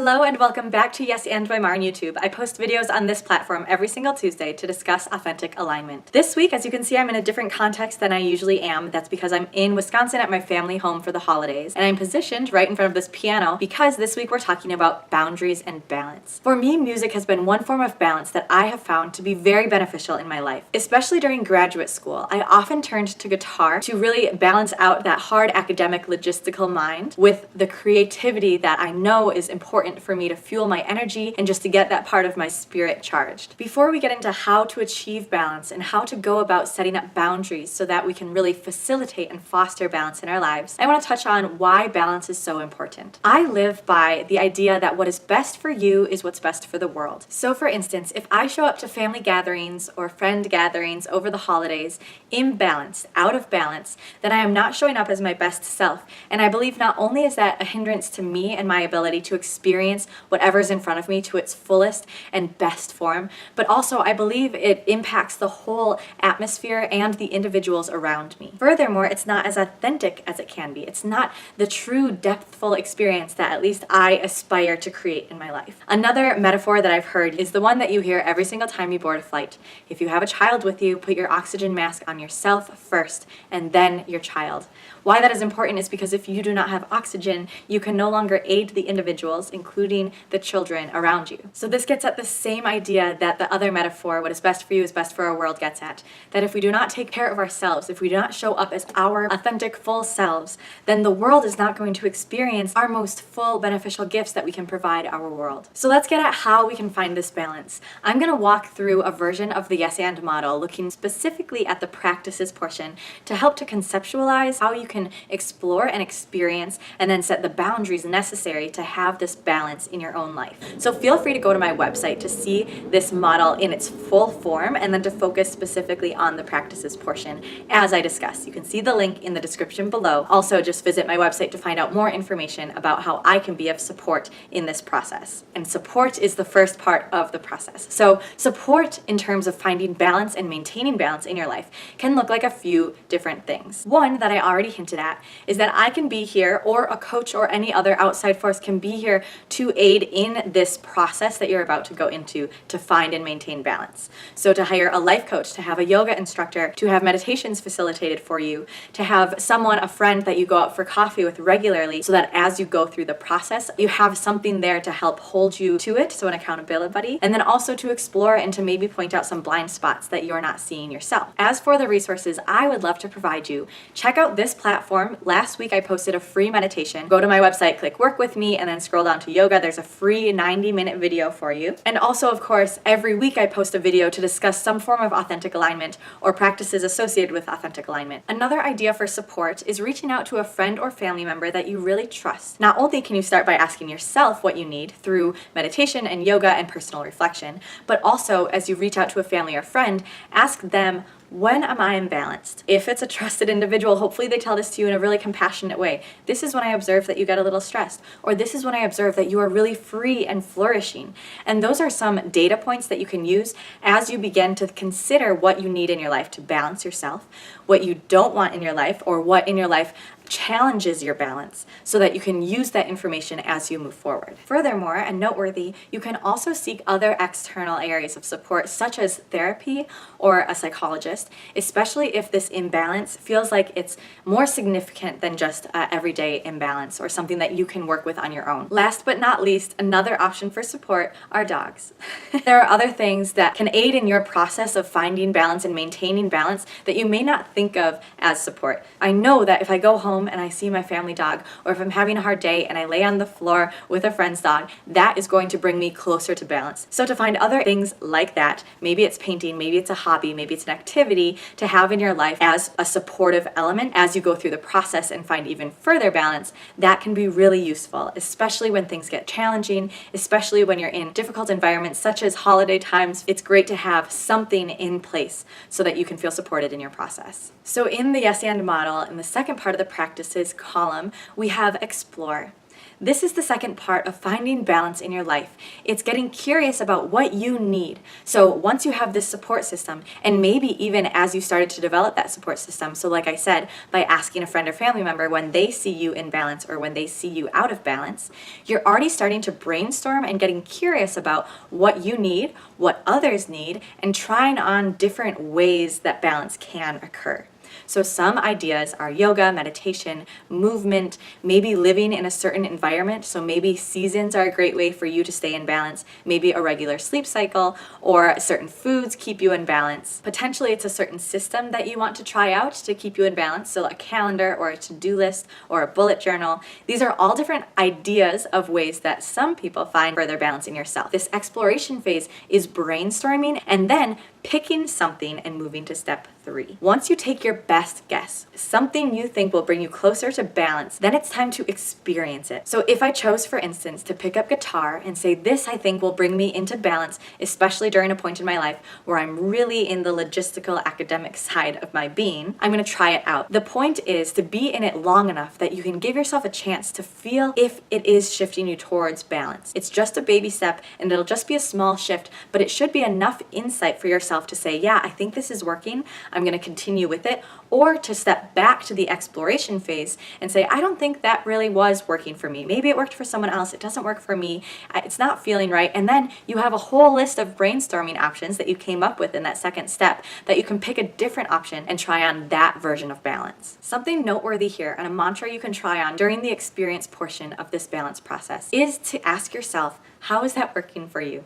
Hello and welcome back to Yes and by Marin YouTube. I post videos on this platform every single Tuesday to discuss authentic alignment. This week, as you can see, I'm in a different context than I usually am. That's because I'm in Wisconsin at my family home for the holidays, and I'm positioned right in front of this piano because this week we're talking about boundaries and balance. For me, music has been one form of balance that I have found to be very beneficial in my life. Especially during graduate school, I often turned to guitar to really balance out that hard academic logistical mind with the creativity that I know is important for me to fuel my energy and just to get that part of my spirit charged. Before we get into how to achieve balance and how to go about setting up boundaries so that we can really facilitate and foster balance in our lives, I want to touch on why balance is so important. I live by the idea that what is best for you is what's best for the world. So for instance, if I show up to family gatherings or friend gatherings over the holidays imbalanced, out of balance, then I am not showing up as my best self. And I believe not only is that a hindrance to me and my ability to experience whatever's in front of me to its fullest and best form, but also I believe it impacts the whole atmosphere and the individuals around me. Furthermore, it's not as authentic as it can be. It's not the true depthful experience that at least I aspire to create in my life. Another metaphor that I've heard is the one that you hear every single time you board a flight. If you have a child with you, put your oxygen mask on yourself first and then your child. Why that is important is because if you do not have oxygen, you can no longer aid the individuals, including the children around you. So this gets at the same idea that the other metaphor, what is best for you is best for our world, gets at. That if we do not take care of ourselves, if we do not show up as our authentic full selves, then the world is not going to experience our most full beneficial gifts that we can provide our world. So let's get at how we can find this balance. I'm going to walk through a version of the yes and model looking specifically at the practices portion to help to conceptualize how you can explore and experience and then set the boundaries necessary to have this balance in your own life. So feel free to go to my website to see this model in its full form and then to focus specifically on the practices portion as I discuss. You can see the link in the description below. Also, just visit my website to find out more information about how I can be of support in this process. And support is the first part of the process. So support in terms of finding balance and maintaining balance in your life can look like a few different things. One that I already hinted at is that I can be here, or a coach or any other outside force can be here to aid in this process that you're about to go into to find and maintain balance. So to hire a life coach, to have a yoga instructor, to have meditations facilitated for you, to have someone, a friend that you go out for coffee with regularly so that as you go through the process, you have something there to help hold you to it, so an accountability buddy, and then also to explore and to maybe point out some blind spots that you're not seeing yourself. As for the resources I would love to provide you, check out this platform. Last week I posted a free meditation. Go to my website, click work with me, and then scroll down to yoga. There's a free 90-minute video for you. And also, of course, every week I post a video to discuss some form of authentic alignment or practices associated with authentic alignment. Another idea for support is reaching out to a friend or family member that you really trust. Not only can you start by asking yourself what you need through meditation and yoga and personal reflection, but also as you reach out to a family or friend, ask them, when am I imbalanced? If it's a trusted individual, hopefully they tell this to you in a really compassionate way. This is when I observe that you get a little stressed, or this is when I observe that you are really free and flourishing. And those are some data points that you can use as you begin to consider what you need in your life to balance yourself, what you don't want in your life, or what in your life challenges your balance, so that you can use that information as you move forward. Furthermore, and noteworthy, you can also seek other external areas of support, such as therapy or a psychologist, especially if this imbalance feels like it's more significant than just everyday imbalance or something that you can work with on your own. Last but not least, another option for support are dogs. There are other things that can aid in your process of finding balance and maintaining balance that you may not think of as support. I know that if I go home and I see my family dog, or if I'm having a hard day and I lay on the floor with a friend's dog, that is going to bring me closer to balance. So to find other things like that, maybe it's painting, maybe it's a hobby, maybe it's an activity to have in your life as a supportive element as you go through the process and find even further balance, that can be really useful, especially when things get challenging, especially when you're in difficult environments such as holiday times. It's great to have something in place so that you can feel supported in your process. So in the yes and model, in the second part of the practices column, we have explore. This is the second part of finding balance in your life. It's getting curious about what you need. So once you have this support system, and maybe even as you started to develop that support system, so like I said, by asking a friend or family member when they see you in balance or when they see you out of balance, you're already starting to brainstorm and getting curious about what you need, what others need, and trying on different ways that balance can occur. So some ideas are yoga, meditation, movement, maybe living in a certain environment. So maybe seasons are a great way for you to stay in balance, maybe a regular sleep cycle, or certain foods keep you in balance. Potentially it's a certain system that you want to try out to keep you in balance. So a calendar or a to-do list or a bullet journal. These are all different ideas of ways that some people find further balance in yourself. This exploration phase is brainstorming and then picking something and moving to step 3. Once you take your best guess, something you think will bring you closer to balance, then it's time to experience it. So if I chose, for instance, to pick up guitar and say, this I think will bring me into balance, especially during a point in my life where I'm really in the logistical academic side of my being, I'm going to try it out. The point is to be in it long enough that you can give yourself a chance to feel if it is shifting you towards balance. It's just a baby step and it'll just be a small shift, but it should be enough insight for yourself to say, yeah, I think this is working, I'm going to continue with it, or to step back to the exploration phase and say, I don't think that really was working for me. Maybe it worked for someone else, it doesn't work for me, it's not feeling right. And then you have a whole list of brainstorming options that you came up with in that second step that you can pick a different option and try on that version of balance. Something noteworthy here and a mantra you can try on during the experience portion of this balance process is to ask yourself, how is that working for you?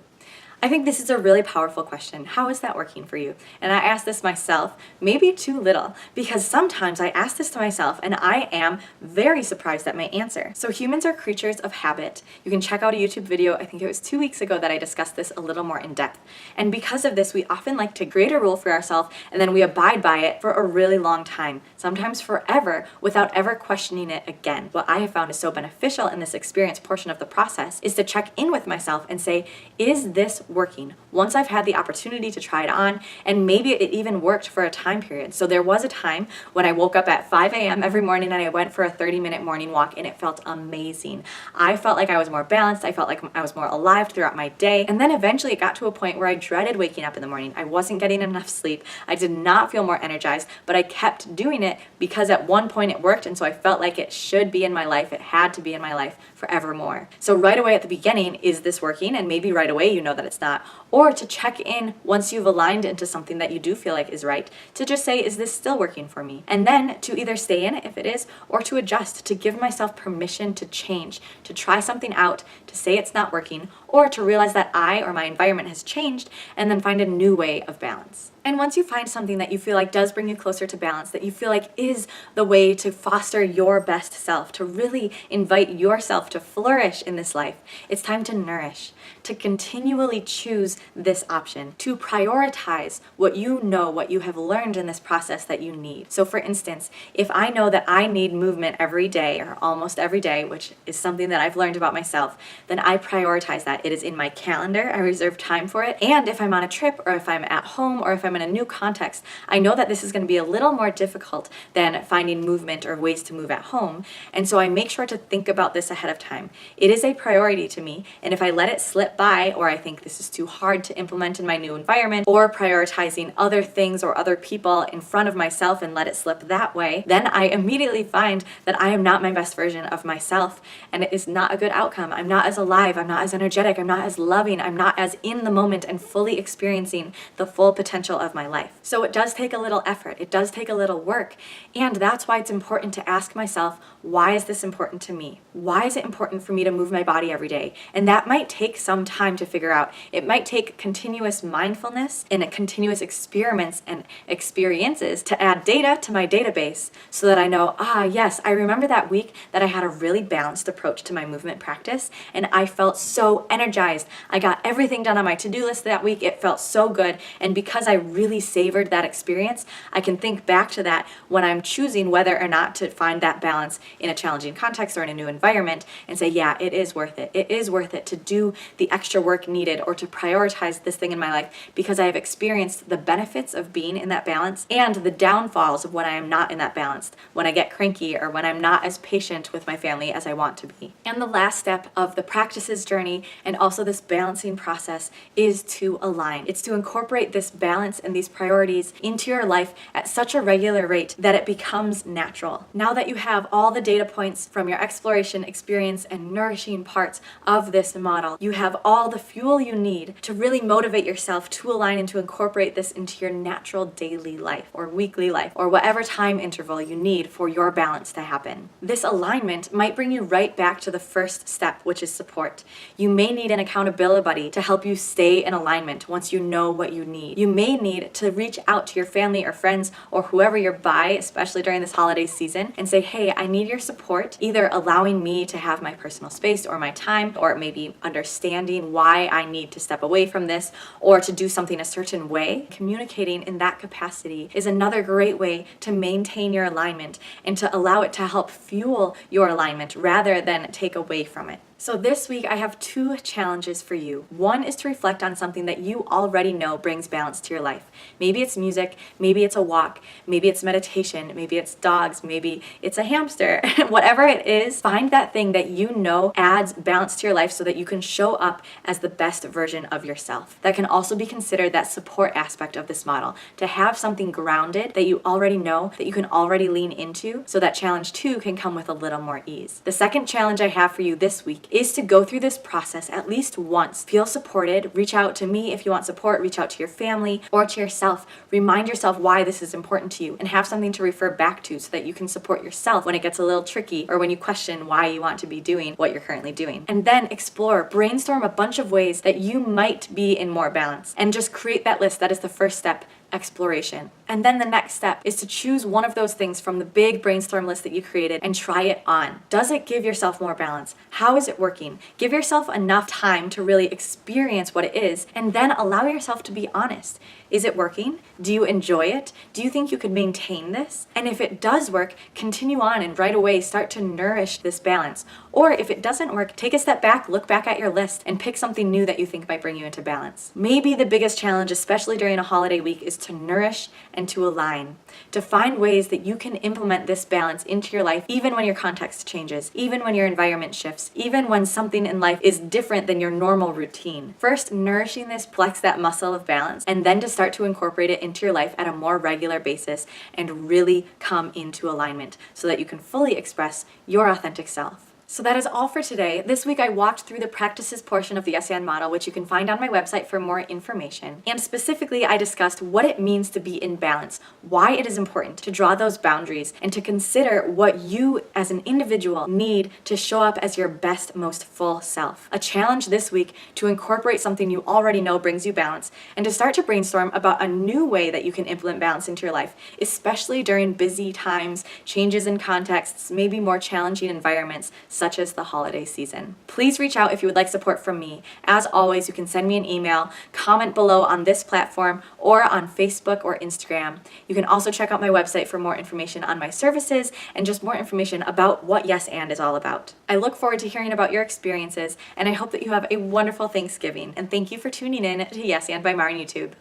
I think this is a really powerful question. How is that working for you? And I ask this myself, maybe too little, because sometimes I ask this to myself and I am very surprised at my answer. So humans are creatures of habit. You can check out a YouTube video, I think it was 2 weeks ago, that I discussed this a little more in depth. And because of this, we often like to create a rule for ourselves and then we abide by it for a really long time, sometimes forever, without ever questioning it again. What I have found is so beneficial in this experience portion of the process is to check in with myself and say, is this working? Once I've had the opportunity to try it on, and maybe it even worked for a time period. So there was a time when I woke up at 5 a.m. every morning and I went for a 30-minute morning walk and it felt amazing. I felt like I was more balanced, I felt like I was more alive throughout my day, and then eventually it got to a point where I dreaded waking up in the morning. I wasn't getting enough sleep, I did not feel more energized, but I kept doing it because at one point it worked, and so I felt like it should be in my life, it had to be in my life forevermore. So right away at the beginning, is this working? And maybe right away you know that it's not. Or to check in once you've aligned into something that you do feel like is right, to just say, is this still working for me? And then to either stay in it if it is, or to adjust, to give myself permission to change, to try something out, to say it's not working, or to realize that I or my environment has changed and then find a new way of balance. And once you find something that you feel like does bring you closer to balance, that you feel like is the way to foster your best self, to really invite yourself to flourish in this life, it's time to nourish, to continually choose this option, to prioritize what you know, what you have learned in this process that you need. So for instance, if I know that I need movement every day or almost every day, which is something that I've learned about myself, then I prioritize that. It is in my calendar, I reserve time for it. And if I'm on a trip or if I'm at home or if I'm in a new context, I know that this is going to be a little more difficult than finding movement or ways to move at home. And so I make sure to think about this ahead of time. It is a priority to me. And if I let it slip by, or I think this is too hard to implement in my new environment, or prioritizing other things or other people in front of myself and let it slip that way, then I immediately find that I am not my best version of myself. And it is not a good outcome. I'm not as alive. I'm not as energetic. I'm not as loving. I'm not as in the moment and fully experiencing the full potential of my life. So it does take a little effort. It does take a little work. And that's why it's important to ask myself, why is this important to me? Why is it important for me to move my body every day? And that might take some time to figure out. It might take continuous mindfulness and a continuous experiments and experiences to add data to my database so that I know, yes, I remember that week that I had a really balanced approach to my movement practice and I felt so energized. I got everything done on my to-do list that week. It felt so good. And because I really savored that experience, I can think back to that when I'm choosing whether or not to find that balance in a challenging context or in a new environment and say, yeah, it is worth it. It is worth it to do the extra work needed or to prioritize this thing in my life because I have experienced the benefits of being in that balance and the downfalls of when I am not in that balance, when I get cranky or when I'm not as patient with my family as I want to be. And the last step of the practices journey and also this balancing process is to align. It's to incorporate this balance and these priorities into your life at such a regular rate that it becomes natural. Now that you have all the data points from your exploration, experience, and nourishing parts of this model, you have all the fuel you need to really motivate yourself to align and to incorporate this into your natural daily life or weekly life or whatever time interval you need for your balance to happen. This alignment might bring you right back to the first step, which is support. You may need an accountability buddy to help you stay in alignment once you know what you need. You may need to reach out to your family or friends or whoever you're by, especially during this holiday season, and say, hey, I need your support, either allowing me to have my personal space or my time, or maybe understanding why I need to step away from this or to do something a certain way. Communicating in that capacity is another great way to maintain your alignment and to allow it to help fuel your alignment rather than take away from it. So this week I have 2 challenges for you. One is to reflect on something that you already know brings balance to your life. Maybe it's music, maybe it's a walk, maybe it's meditation, maybe it's dogs, maybe it's a hamster. Whatever it is, find that thing that you know adds balance to your life so that you can show up as the best version of yourself. That can also be considered that support aspect of this model, to have something grounded that you already know, that you can already lean into, so that challenge 2 can come with a little more ease. The second challenge I have for you this week is to go through this process at least once. Feel supported. Reach out to me if you want support. Reach out to your family or to yourself. Remind yourself why this is important to you and have something to refer back to so that you can support yourself when it gets a little tricky or when you question why you want to be doing what you're currently doing. And then explore, brainstorm a bunch of ways that you might be in more balance and just create that list. That is the first step. Exploration. And then the next step is to choose one of those things from the big brainstorm list that you created and try it on. Does it give yourself more balance? How is it working? Give yourself enough time to really experience what it is and then allow yourself to be honest. Is it working? Do you enjoy it? Do you think you could maintain this? And if it does work, continue on and right away start to nourish this balance. Or if it doesn't work, take a step back, look back at your list and pick something new that you think might bring you into balance. Maybe the biggest challenge, especially during a holiday week, is to nourish and to align, to find ways that you can implement this balance into your life even when your context changes, even when your environment shifts, even when something in life is different than your normal routine. First, nourishing this, flex that muscle of balance, and then to start to incorporate it into your life at a more regular basis and really come into alignment so that you can fully express your authentic self. So that is all for today. This week I walked through the practices portion of the SAN model, which you can find on my website for more information. And specifically, I discussed what it means to be in balance, why it is important to draw those boundaries, and to consider what you as an individual need to show up as your best, most full self. A challenge this week to incorporate something you already know brings you balance, and to start to brainstorm about a new way that you can implement balance into your life, especially during busy times, changes in contexts, maybe more challenging environments, such as the holiday season. Please reach out if you would like support from me. As always, you can send me an email, comment below on this platform, or on Facebook or Instagram. You can also check out my website for more information on my services and just more information about what Yes And is all about. I look forward to hearing about your experiences, and I hope that you have a wonderful Thanksgiving. And thank you for tuning in to Yes And by Marin YouTube.